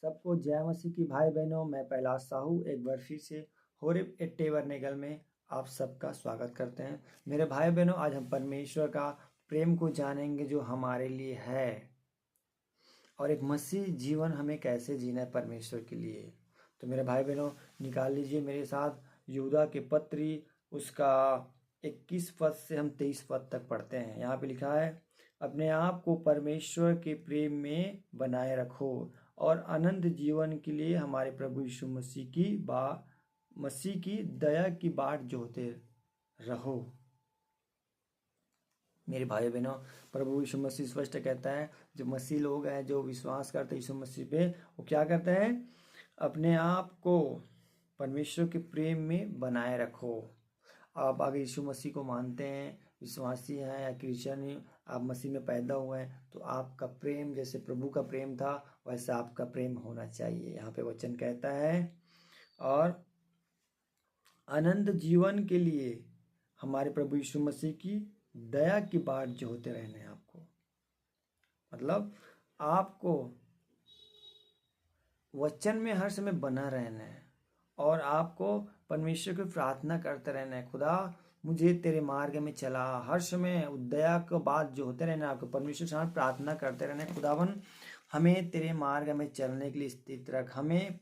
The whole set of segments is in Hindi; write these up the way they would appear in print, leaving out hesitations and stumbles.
सबको जय मसीह की भाई बहनों। मैं कैलाश साहू एक बार फिर से होरेब टेबरनेगल में आप सबका स्वागत करते हैं। मेरे भाई बहनों, आज हम परमेश्वर का प्रेम को जानेंगे जो हमारे लिए है और एक मसीह जीवन हमें कैसे जीना है परमेश्वर के लिए। तो मेरे भाई बहनों, निकाल लीजिए मेरे साथ यूदा के पत्री, उसका 21 पद से हम 23 पद तक पढ़ते हैं। यहाँ पे लिखा है, अपने आप को परमेश्वर के प्रेम में बनाए रखो और अनंत जीवन के लिए हमारे प्रभु यीशु मसीह की दया की बाट जोहते रहो। मेरे भाई बहनों, प्रभु यीशु मसीह स्पष्ट कहता है, जो मसीह लोग हैं, जो विश्वास करते हैं यीशु मसीह पे, वो क्या करते हैं? अपने आप को परमेश्वर के प्रेम में बनाए रखो। आप अगर यीशु मसीह को मानते हैं, विश्वासी हैं या क्रिश्चियन, आप मसीह में पैदा हुए हैं, तो आपका प्रेम जैसे प्रभु का प्रेम था वैसा आपका प्रेम होना चाहिए। यहाँ पे वचन कहता है, और अनंत जीवन के लिए हमारे प्रभु यीशु मसीह की दया की बाट जो होते रहने हैं आपको। मतलब आपको वचन में हर समय बना रहना है और आपको परमेश्वर की प्रार्थना करते रहना है, खुदा मुझे तेरे मार्ग में चला। हर समय दया के बात जो होते रहना है, आपको परमेश्वर से प्रार्थना करते रहना है, खुदावन हमें तेरे मार्ग में चलने के लिए स्थित रख, हमें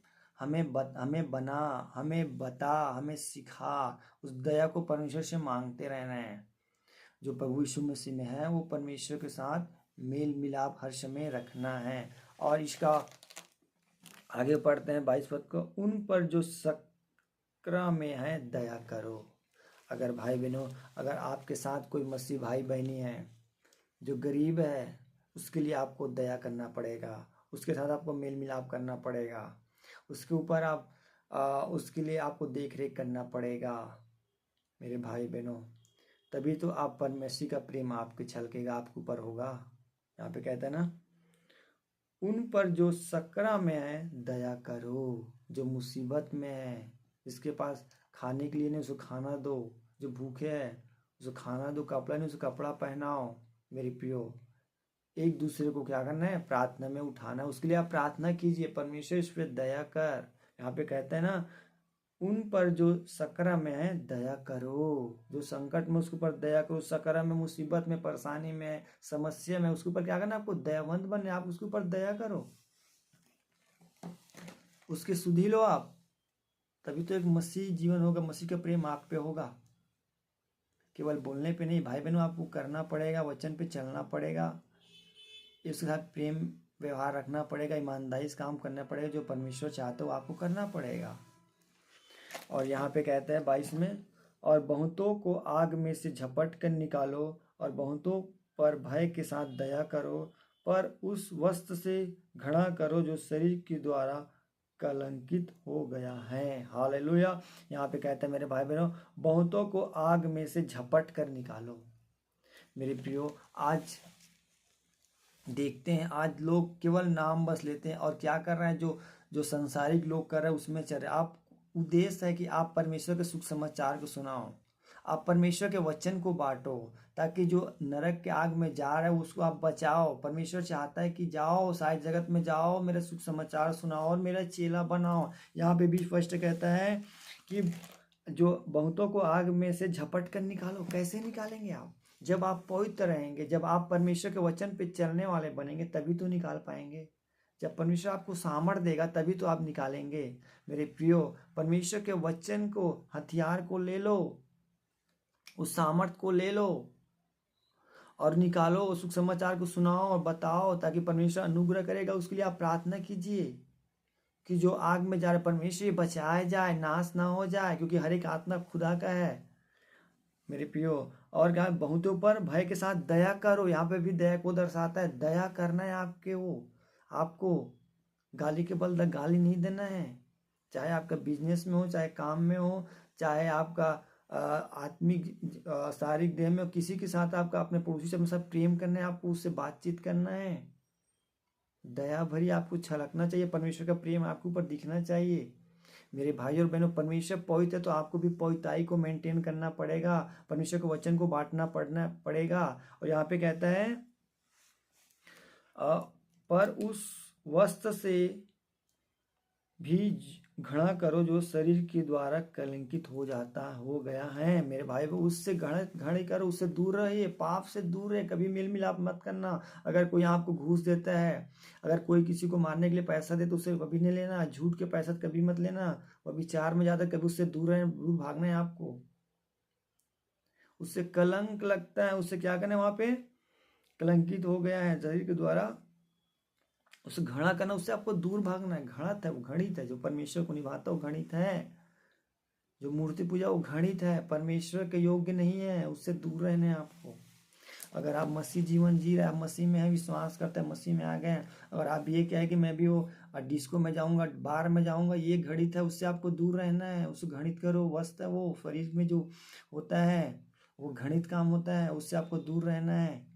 बना, हमें बता, हमें सिखा। उस दया को परमेश्वर से मांगते रहना है। जो प्रभु यीशु मसीह में है वो परमेश्वर के साथ मेल मिलाप हर समय रखना है। और इसका आगे पढ़ते हैं 22 पद को, उन पर जो सक्रा में है दया करो। अगर भाई बहनों, अगर आपके साथ कोई मसीह भाई बहनी है जो गरीब है, उसके लिए आपको दया करना पड़ेगा, उसके साथ आपको मेल मिलाप करना पड़ेगा, उसके ऊपर उसके लिए आपको देख रेख करना पड़ेगा। मेरे भाई बहनों, तभी तो आप परमेश्वर का प्रेम आपके छलकेगा, आपके ऊपर होगा। यहाँ पे कहता है ना, उन पर जो सकरा में है दया करो, जो मुसीबत में है, जिसके पास खाने के लिए नहीं उसको खाना दो, जो भूखे है उसको खाना दो, कपड़ा नहीं उसको कपड़ा पहनाओ। मेरे प्रियो, एक दूसरे को क्या करना है? प्रार्थना में उठाना है। उसके लिए आप प्रार्थना कीजिए, परमेश्वर इस पर दया कर। यहाँ पे कहते हैं ना, उन पर जो सकरा में है दया करो, जो संकट में उसके ऊपर दया करो, सकरा में, मुसीबत में, परेशानी में, समस्या में, उसके ऊपर क्या करना? आपको दयावंत बनने, आप उसके ऊपर दया करो, उसके सुधी लो आप, तभी तो एक मसीह जीवन होगा, मसीह का प्रेम आप पे होगा। केवल बोलने पे नहीं भाई बहनों, आपको करना पड़ेगा, वचन पे चलना पड़ेगा, उसके साथ प्रेम व्यवहार रखना पड़ेगा, ईमानदारी से काम करना पड़ेगा। जो परमेश्वर चाहते हो आपको करना पड़ेगा। और यहाँ पे कहते हैं 22 में, और बहुतों को आग में से झपट कर निकालो और बहुतों पर भय के साथ दया करो, पर उस वस्त्र से घृणा करो जो शरीर के द्वारा कलंकित हो गया है। हालेलुया। यहाँ पे कहते हैं मेरे भाई बहनों, बहुतों को आग में से झपट कर निकालो। मेरे प्रियो, आज देखते हैं, आज लोग केवल नाम बस लेते हैं और क्या कर रहे हैं, जो संसारिक लोग कर रहे हैं उसमें चल रहे। आप उद्देश्य है कि आप परमेश्वर के सुख समाचार को सुनाओ, आप परमेश्वर के वचन को बांटो, ताकि जो नरक के आग में जा रहा है उसको आप बचाओ। परमेश्वर चाहता है कि जाओ, सारे जगत में जाओ, मेरा सुख समाचार सुनाओ और मेरा चेला बनाओ। यहाँ पे भी स्पष्ट कहता है कि जो बहुतों को आग में से झपट कर निकालो। कैसे निकालेंगे आप? जब आप पवित्र रहेंगे, जब आप परमेश्वर के वचन पे चलने वाले बनेंगे, तभी तो निकाल पाएंगे। जब परमेश्वर आपको सामर्थ देगा तभी तो आप निकालेंगे। मेरे प्रियो, परमेश्वर के वचन को, हथियार को ले लो, उस सामर्थ को ले लो और निकालो, सुख समाचार को सुनाओ और बताओ, ताकि परमेश्वर अनुग्रह करेगा। उसके लिए आप प्रार्थना कीजिए कि जो आग में जा रहे परमेश्वर बचाया जाए, नाश ना हो जाए, क्योंकि हर एक आत्मा खुदा का है। मेरे प्रियो, और क्या, बहुतों पर भय के साथ दया करो। यहाँ पे भी दया को दर्शाता है, दया करना है आपको गाली के बल गाली नहीं देना है। चाहे आपका बिजनेस में हो, चाहे काम में हो, चाहे आपका आत्मिक शारीरिक देह में हो, किसी के साथ आपका, अपने पड़ोसी से साथ प्रेम करना है, आपको उससे बातचीत करना है। दया भरी आपको छलकना चाहिए, परमेश्वर का प्रेम आपके ऊपर दिखना चाहिए। मेरे भाई और बहनों, परमेश्वर पवित्र है तो आपको भी पवित्रताई को मेंटेन करना पड़ेगा, परमेश्वर के वचन को बांटना पड़ेगा। और यहाँ पे कहता है, पर उस वस्त्र से भी घृणा करो जो शरीर के द्वारा कलंकित हो गया है। मेरे भाई को उससे घृणा करो, उससे दूर रहिए, पाप से दूर रहे, कभी मेल मिलाप मत करना। अगर कोई आपको घूस देता है, अगर कोई किसी को मारने के लिए पैसा दे तो उससे कभी नहीं लेना, झूठ के पैसा कभी मत लेना, वो विचार में जाता कभी उससे दूर भागना है आपको। उससे कलंक लगता है, उससे क्या करना है, वहां पे कलंकित हो गया है शरीर के द्वारा, उससे घृणा करना, उससे आपको दूर भागना है। घृणित है, वो घृणित है, जो परमेश्वर को निभाता है वो घृणित है, जो मूर्ति पूजा वो घृणित है, परमेश्वर के योग्य नहीं है, उससे दूर रहने हैं आपको। अगर आप मसीह जीवन जी रहे, आप मसीह में हैं, विश्वास करते हैं, मसीह में आ गए हैं, अगर आप ये कहे कि मैं भी वो डिस्को में जाऊंगा, बार में जाऊंगा, ये घृणित है, उससे आपको दूर रहना है। उसको घृणित करो, वस्त है वो शरीर में जो होता है वो घृणित काम होता है, उससे आपको दूर रहना है।